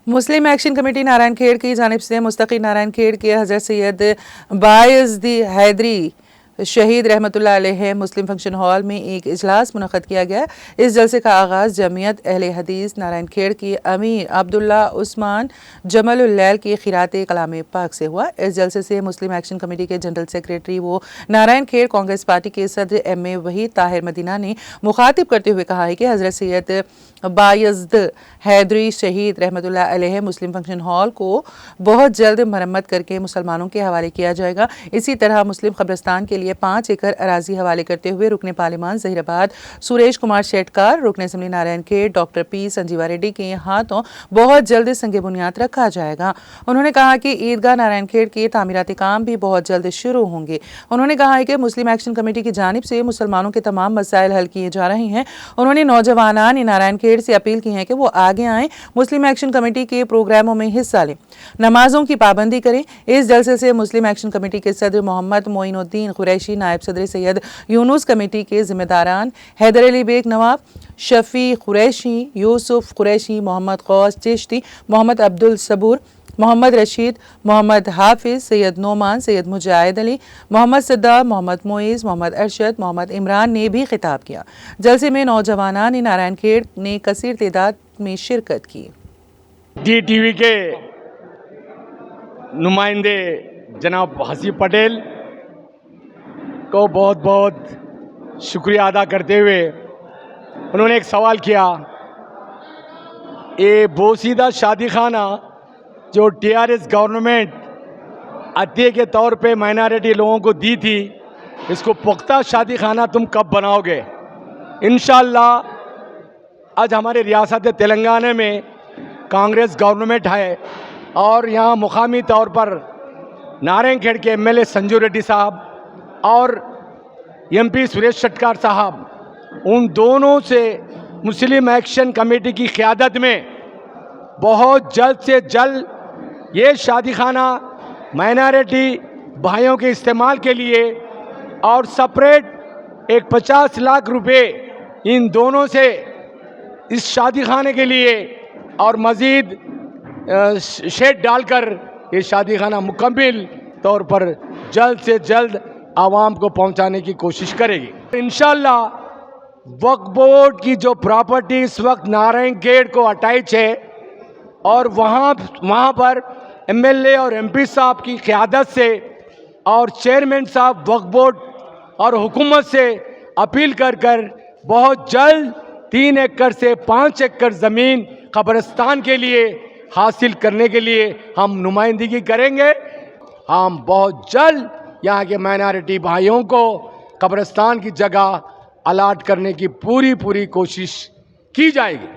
मुस्लिम action committee Narayan खेड़ की जानिब से मुस्तकी नारायण खेड़ के हज़रत सैयद बायज़दी हैदरी शहीद रहमतुल्लाह अलैह मुस्लिम फंक्शन हॉल में एक इजलास मुनक़द किया गया। इस जलसे का आगाज़ जमीयत अहले हदीस नारायण खेड़ की अमीर अब्दुल्ला उस्मान जमलुल लैल की ख़िरात कलाम पाक से हुआ। इस जलसे से मुस्लिम एक्शन कमेटी के जनरल सेक्रेटरी व नारायण खेड़ कांग्रेस पार्टी के सदर एम.ए. वहीद ताहिर मदीना ने मुखातिब करते हुए कहा है कि हज़रत सैयद बायज़द हैदरी शहीद रहमतुल्लाह अलैह मुस्लिम फंक्शन हॉल को बहुत जल्द मरम्मत करके मुसलमानों के हवाले किया जाएगा। इसी तरह मुस्लिम कब्रिस्तान के लिए 5 एकड़ अराजी हवाले करते हुए रुकने पार्लिमान ज़हीराबाद सुरेश कुमार शेटकार, रुकने असम्बली नारायण खेड़ डॉक्टर पी संजीवा रेड्डी के हाथों बहुत जल्द संगे बुनियाद रखा जाएगा। उन्होंने कहा कि ईदगाह नारायण खेड़ के तामीराती काम भी बहुत जल्द शुरू होंगे। उन्होंने कहा है कि मुस्लिम एक्शन कमेटी की जानिब से मुसलमानों के तमाम मसाइल हल किए जा रहे हैं। उन्होंने नौजवानान नारायण खेड़ से अपील की है कि वो आगे आएं, मुस्लिम एक्शन कमेटी के प्रोग्रामों में हिस्सा लें, नमाजों की पाबंदी करें। इस जलसे से मुस्लिम एक्शन कमेटी के सदर मोहम्मद मोइनुद्दीन कुरैशी, नायब सदर सैयद यूनुस, कमेटी के जिम्मेदारान हैदर अली बेग नवाब, शफी कुरैशी, यूसुफ कुरैशी, मोहम्मद गौस चिश्ती, मोहम्मद अब्दुल सबूर, मोहम्मद रशीद, मोहम्मद हाफिज, सैयद नोमान, सैयद मुजाहिद अली, मोहम्मद सद्दाम, मोहम्मद मोइज़, मोहम्मद अरशद, मोहम्मद इमरान ने भी खिताब किया। जलसे में नौजवानान नारायण खेड़ ने कसीर तादाद में शिरकत की। DTV के नुमाइंदे जनाब हसीब पटेल को बहुत बहुत शुक्रिया अदा करते हुए उन्होंने एक सवाल किया, ये बोसीदा शादी खाना जो TRS गवर्नमेंट अतिये के तौर पे माइनॉरिटी लोगों को दी थी, इसको पुख्ता शादी खाना तुम कब बनाओगे? इंशाअल्लाह आज हमारे रियासत तेलंगाना में कांग्रेस गवर्नमेंट है और यहाँ मुकामी तौर पर नारायण खेड़ के MLA संजू रेड्डी साहब और MP सुरेश शेटकार साहब, उन दोनों से मुस्लिम एक्शन कमेटी की क़यादत में बहुत जल्द से जल्द ये शादी खाना माइनॉरिटी भाइयों के इस्तेमाल के लिए और सेपरेट एक 50 लाख रुपए इन दोनों से इस शादी खाने के लिए और मज़ीद शेड डालकर ये शादी खाना मुकम्मल तौर पर जल्द से जल्द आवाम को पहुंचाने की कोशिश करेगी। इंशाअल्लाह वक्फ बोर्ड की जो प्रॉपर्टी इस वक्त नारायण खेड़ को अटैच है और वहाँ पर MLA और MP साहब की क़यादत से और चेयरमैन साहब वक्फ बोर्ड और हुकूमत से अपील कर बहुत जल्द 3 एकड़ से 5 एकड़ ज़मीन कब्रिस्तान के लिए हासिल करने के लिए हम नुमाइंदगी करेंगे। हम बहुत जल्द यहाँ के माइनॉरिटी भाइयों को कब्रिस्तान की जगह अलाट करने की पूरी कोशिश की जाएगी।